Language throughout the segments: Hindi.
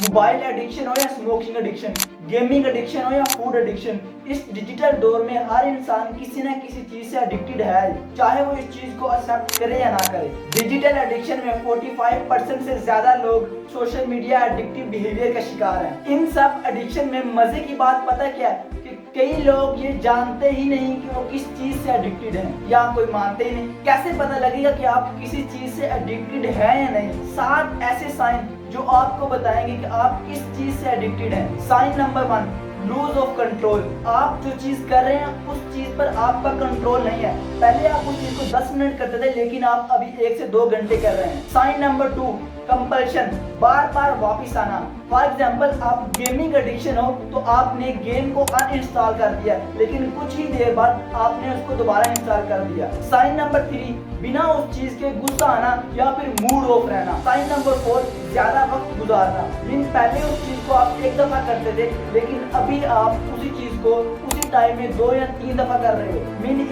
मोबाइल एडिक्शन हो या स्मोकिंग एडिक्शन, गेमिंग एडिक्शन हो या फूड एडिक्शन, इस डिजिटल दौर में हर इंसान किसी न किसी चीज से एडिक्टेड है, चाहे वो इस चीज को एक्सेप्ट करे या ना करे। डिजिटल एडिक्शन में 45% से ज्यादा लोग सोशल मीडिया एडिक्टिव बिहेवियर का शिकार हैं। इन सब एडिक्शन में मजे की बात पता क्या है कि कई लोग ये जानते ही नहीं कि वो किस चीज से एडिक्टेड हैं, या कोई मानते ही नहीं। कैसे पता लगेगा कि आप किसी चीज से एडिक्टेड हैं या नहीं? 7 ऐसे साइन जो आपको बताएंगे कि आप किस चीज से एडिक्टेड हैं। Sign number 1, lose of control. आप जो चीज कर रहे हैं उस चीज पर आपका कंट्रोल नहीं है। पहले आप उस चीज को 10 मिनट करते थे, लेकिन आप अभी 1 से 2 घंटे कर रहे हैं। साइन नंबर 2, कंपल्शन, बार बार वापिस आना। फॉर एग्जाम्पल, आप गेमिंग एडिक्शन हो तो आपने गेम को अनइंस्टॉल कर दिया, लेकिन कुछ ही देर बाद आपने उसको दोबारा इंस्टॉल कर दिया। साइन नंबर 3, बिना उस चीज के गुस्सा आना या फिर मूड ऑफ रहना। साइन नंबर 4, ज्यादा वक्त गुजारना। पहले उस चीज को आप 1 दफा करते थे, लेकिन अभी आप उसी चीज को उसी टाइम में 2 या 3 दफा कर रहे हो।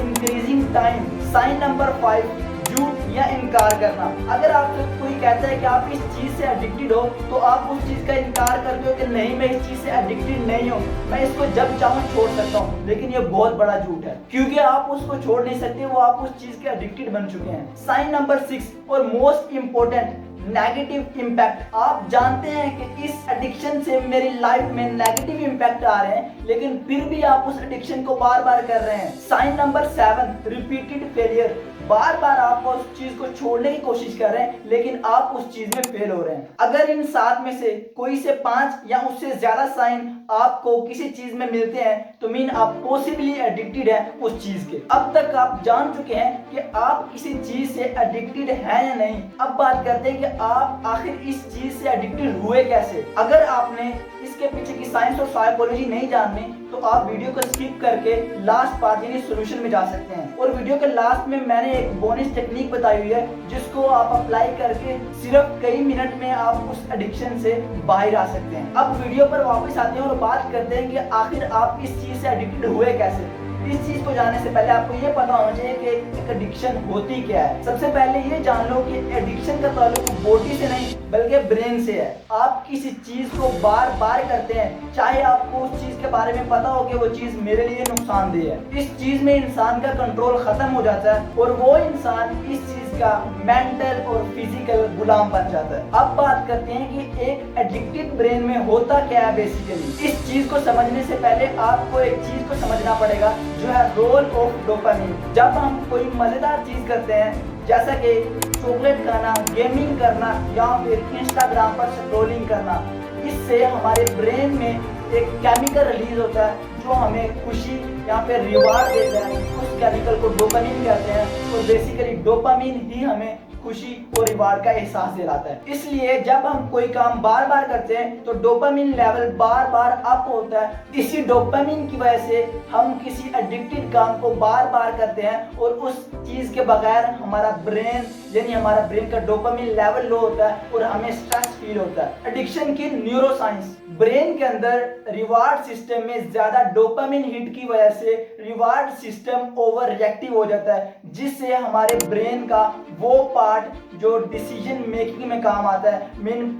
Increasing time. साइन नंबर 5, झूठ या इनकार करना। अगर आपसे कोई कहता है कि आप इस चीज से एडिक्टेड हो तो आप उस चीज का इनकार करते हो कि नहीं, मैं इस चीज से एडिक्टेड नहीं हूँ, मैं इसको जब चाहूँ छोड़ सकता हूँ। लेकिन ये बहुत बड़ा झूठ है, क्योंकि आप उसको छोड़ नहीं सकते, वो आप उस चीज के एडिक्टेड बन चुके हैं। साइन नंबर 6 और मोस्ट इंपोर्टेंट, नेगेटिव इम्पैक्ट। आप जानते हैं कि इस एडिक्शन से मेरी लाइफ में नेगेटिव इम्पैक्ट आ रहे हैं, लेकिन फिर भी आप उस एडिक्शन को बार बार कर रहे हैं। Sign number 7, repeated failure. बार बार आप उस चीज को छोड़ने की कोशिश कर रहे हैं, लेकिन आप उस चीज में फेल हो रहे हैं। अगर इन 7 में से कोई से 5 या उससे ज्यादा साइन आपको किसी चीज में मिलते हैं तो आप पॉसिबली एडिक्टेड हैं उस चीज के। अब तक आप जान चुके हैं कि आप किसी चीज से एडिक्टेड हैं या नहीं। अब बात करते हैं कि आप आखिर इस चीज से एडिक्टेड हुए कैसे। अगर आपने इसके पीछे की साइंस और साइकोलॉजी नहीं जाननी तो आप वीडियो को स्किप करके लास्ट पार्ट यानी सॉल्यूशन में जा सकते हैं। और वीडियो के लास्ट में मैंने एक बोनस टेक्निक बताई हुई है, जिसको आप अप्लाई करके सिर्फ कई मिनट में आप उस एडिक्शन से बाहर आ सकते हैं। अब वीडियो पर वापस आते हैं और बात करते हैं कि आखिर आप इस चीज से एडिक्टेड हुए कैसे। इस चीज को जानने से पहले आपको ये पता होना चाहिए कि एक एडिक्शन होती क्या है। सबसे पहले ये जान लो कि एडिक्शन का ताल्लुक बॉडी से नहीं बल्कि ब्रेन से है। आप किसी चीज को बार बार करते हैं, चाहे आपको उस चीज के बारे में पता हो कि वो चीज मेरे लिए नुकसानदेह है। इस चीज में इंसान का कंट्रोल खत्म हो जाता है और वो इंसान इस चीज का मेंटल और फिजिकल गुलाम बन जाता है। अब बात करते हैं कि एक एडिक्टेड ब्रेन में होता क्या है बेसिकली। इस चीज को समझने से पहले आपको एक चीज को समझना पड़ेगा, जो है रोल ऑफ डोपामिन। जब हम कोई मजेदार चीज करते हैं, जैसा कि चॉकलेट खाना, गेमिंग करना या फिर इंस्टाग्राम पर स्क्रॉलिंग करना, इससे हमारे ब्रेन में एक केमिकल रिलीज होता है जो हमें खुशी या फिर रिवार्ड देता है। उस केमिकल को डोपामिन कहते हैं और बेसिकली डोपामिन ही हमें खुशी और रिवार्ड का एहसास दिलाता है। इसलिए जब हम कोई काम बार बार करते हैं तो डोपामिन लेवल बार बार अप होता है। इसी डोपामिन की वजह से हम किसी एडिक्टेड काम को बार बार करते हैं और उस चीज के बगैर हमारा ब्रेन यानी हमारा ब्रेन का डोपामिन लेवल लो होता है और हमें स्ट्रेस फील होता है। एडिक्शन की न्यूरोसाइंस, ब्रेन के अंदर रिवार्ड सिस्टम में ज्यादा डोपामिन हिट की वजह से रिवार्ड सिस्टम ओवर रिएक्टिव हो जाता है, जिससे हमारे ब्रेन का वो पार्ट जो डिसीजन मेकिंग में काम आता है,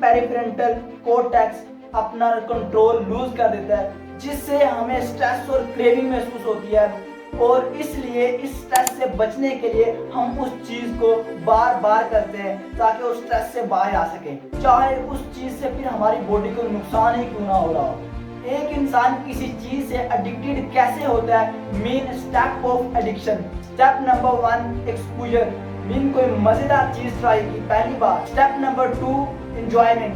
पेरिफ्रंटल कॉर्टेक्स, अपना कंट्रोल लूज कर देता है, जिससे हमें स्ट्रेस और क्रेविंग महसूस होती है। और इसलिए इस स्ट्रेस से बचने के लिए हम उस चीज को बार बार करते हैं ताकि उस स्ट्रेस से बाहर आ सके, चाहे उस चीज से फिर हमारी बॉडी को नुकसान ही क्यों ना हो रहा हो। एक इंसान किसी चीज से एडिक्टेड कैसे होता है, main step of addiction. Step number 1, exposure, कोई मजेदार चीज ट्राई की पहली बार। स्टेप नंबर 2, एंजॉयमेंट,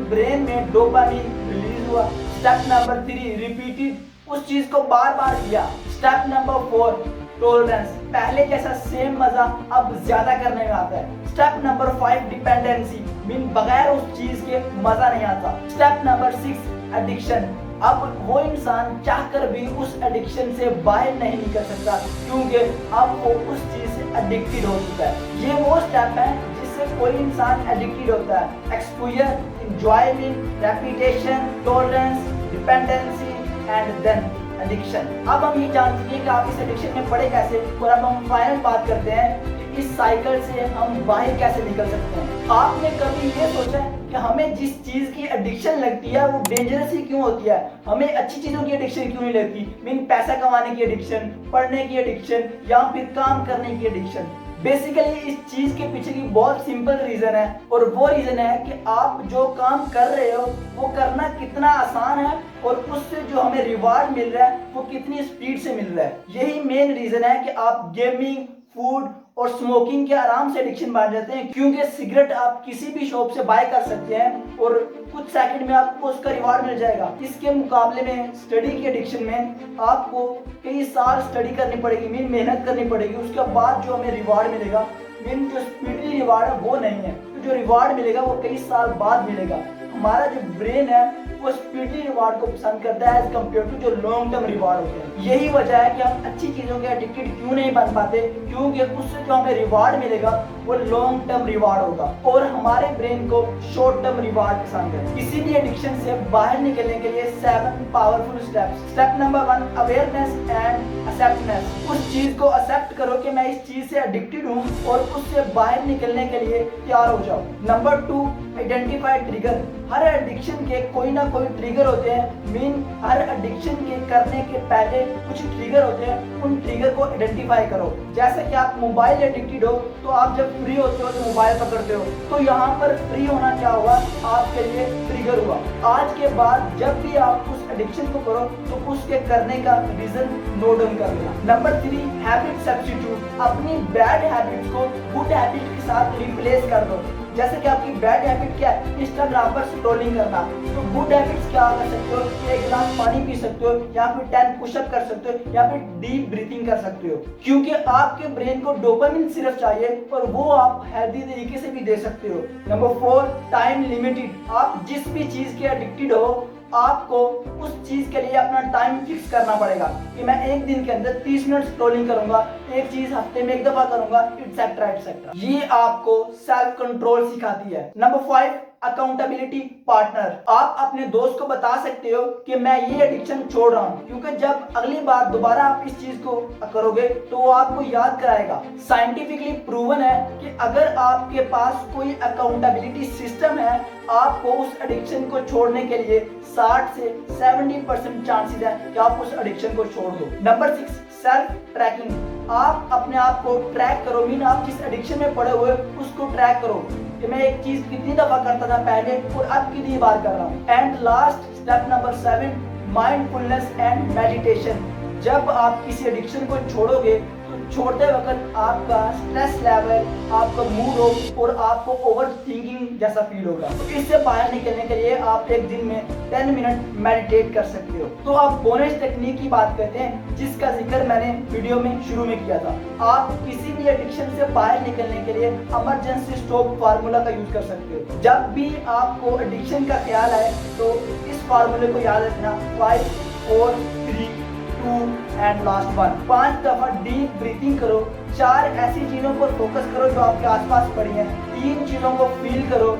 ब्रेन में डोपामिन रिलीज हुआ। स्टेप नंबर 3, रिपीटेड, उस चीज को बार बार किया। स्टेप नंबर 4, टॉलरेंस, पहले जैसा सेम मजा अब ज्यादा करने में आता है। स्टेप नंबर 5, डिपेंडेंसी, बगैर उस चीज के मजा नहीं आता। स्टेप नंबर 6, एडिक्शन, अब वो इंसान चाहकर भी उस एडिक्शन से बाहर नहीं निकल सकता क्योंकि अब वो उस चीज से एडिक्टेड हो चुका है। ये वो स्टेप है जिससे कोई इंसान एडिक्टेड होता है। Exposure, enjoyment, repetition, tolerance, dependency and then addiction. अब हम ये जान चुके हैं कि आप इस एडिक्शन में पड़े कैसे, और अब हम फाइनल बात करते हैं कि इस साइकिल से हम बाहर कैसे निकल सकते हैं। आपने कभी ये सोचा है कि हमें जिस चीज की एडिक्शन लगती है वो डेंजरस ही क्यों होती है, हमें अच्छी चीजों की एडिक्शन क्यों नहीं लगती। मीन पैसा कमाने की एडिक्शन, पढ़ने की एडिक्शन या फिर काम करने की एडिक्शन। बेसिकली इस चीज के पीछे की बहुत सिंपल रीजन है, और वो रीजन है कि आप जो काम कर रहे हो वो करना कितना आसान है और उससे जो हमें रिवार्ड मिल रहा है वो कितनी स्पीड से मिल रहा है। यही मेन रीजन है कि आप गेमिंग, फूड और स्मोकिंग के आराम से एडिक्शन बन जाते हैं, क्योंकि सिगरेट आप किसी भी शॉप से बाय कर सकते हैं और कुछ सेकंड में आपको उसका रिवार्ड मिल जाएगा। इसके मुकाबले में स्टडी की एडिक्शन में आपको कई साल स्टडी करनी पड़ेगी, मीन मेहनत करनी पड़ेगी, उसके बाद जो हमें रिवार्ड मिलेगा मीन जो स्पीडली रिवार्ड है वो नहीं है। तो जो रिवार्ड मिलेगा वो कई साल बाद मिलेगा। हमारा जो ब्रेन है वो स्पीडी रिवार्ड को पसंद करता है एज कम्पेयर टू जो लॉन्ग टर्म रिवार्ड होते हैं। यही वजह है कि हम अच्छी चीजों के एडिक्टेड क्यों नहीं बन पाते, क्योंकि उससे जो हमें रिवार्ड मिलेगा वो लॉन्ग टर्म रिवार्ड होगा और हमारे ब्रेन को शॉर्ट टर्म रिवार्ड पसंद है। किसी भी एडिक्शन से बाहर निकलने के लिए 7 powerful steps. Step number 1, awareness and acceptance. उस चीज को एक्सेप्ट करो कि मैं इस चीज से एडिक्टेड हूँ और उससे बाहर निकलने के लिए तैयार हो जाओ। Number 2, identify trigger. हर एडिक्शन के कोई ना कोई ट्रिगर होते हैं, मीन हर एडिक्शन के करने के पहले कुछ ट्रिगर होते हैं, उन ट्रिगर को आइडेंटिफाई करो। जैसे कि आप मोबाइल एडिक्टेड हो तो आप जब फ्री होते हो तो मोबाइल पकड़ते हो, तो यहाँ पर फ्री होना क्या हुआ, आपके लिए ट्रिगर हुआ। आज के बाद जब भी आप उस एडिक्शन को करो तो उसके करने का रीजन नोट डाउन कर लेना। Number 3, habit substitute. अपनी बैड हैबिट्स को गुड हैबिट के साथ रिप्लेस कर दो। जैसे कि आपकी बैड हैबिट क्या है, इंस्टाग्राम पर स्क्रॉलिंग करना, तो गुड हैबिट्स क्या कर सकते हो, एक गिलास पानी पी सकते हो या फिर 10 पुशअप कर सकते हो या फिर डीप ब्रीथिंग कर सकते हो, क्योंकि आपके ब्रेन को डोपामिन सिर्फ चाहिए और वो आप हेल्दी तरीके से भी दे सकते हो। Number 4, time limited. आप जिस भी चीज के एडिक्टेड हो आपको उस चीज के लिए अपना टाइम फिक्स करना पड़ेगा कि मैं एक दिन के अंदर 30 मिनट स्क्रॉलिंग करूंगा, एक चीज हफ्ते में एक दफा करूंगा, एटसेट्रा एटसेट्रा। ये आपको सेल्फ कंट्रोल सिखाती है। Number 5, accountability partner. आप अपने दोस्त को बता सकते हो कि मैं ये एडिक्शन छोड़ रहा हूँ, क्योंकि जब अगली बार दोबारा आप इस चीज को करोगे तो वो आपको याद कराएगा। साइंटिफिकली प्रूवन है कि अगर आपके पास कोई अकाउंटेबिलिटी सिस्टम है, आपको उस एडिक्शन को छोड़ने के लिए 60 से 70% चांसेस है कि आप उस एडिक्शन को छोड़ दो। Number 6, self tracking. आप अपने आप को ट्रैक करो, मीन आप जिस एडिक्शन में पड़े हुए उसको ट्रैक करो कि मैं एक चीज कितनी दफा करता था पहले और अब कितनी बार कर रहा हूँ। And last step number 7, mindfulness and meditation. जब आप किसी एडिक्शन को छोड़ोगे तो छोड़ते वक्त आपका स्ट्रेस लेवल, आपका मूड ऑफ और आपको ओवर थिंकिंग जैसा फील होगा। तो इससे बाहर निकलने के लिए आप एक दिन में 10 मिनट मेडिटेट कर सकते हो। तो आप बोनस टेक्निक की बात करते हैं जिसका जिक्र मैंने वीडियो में शुरू में किया था। आप किसी भी एडिक्शन से बाहर निकलने के लिए इमरजेंसी स्टॉप फार्मूला का यूज कर सकते हो। जब भी आपको एडिक्शन का ख्याल आए तो इस फार्मूले को याद रखना, 5 4 3 2 एंड लास्ट 1। 5 दफा डीप ब्रीथिंग करो, 4 ऐसी चीजों पर फोकस करो जो आपके आसपास पड़ी हैं, 3 चीजों को फील करो,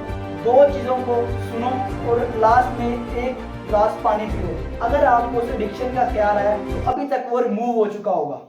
2 चीजों को सुनो और लास्ट में 1 ग्लास पानी पियो। अगर आपको उस एडिक्शन का ख्याल है तो अभी तक वो रिमूव हो चुका होगा।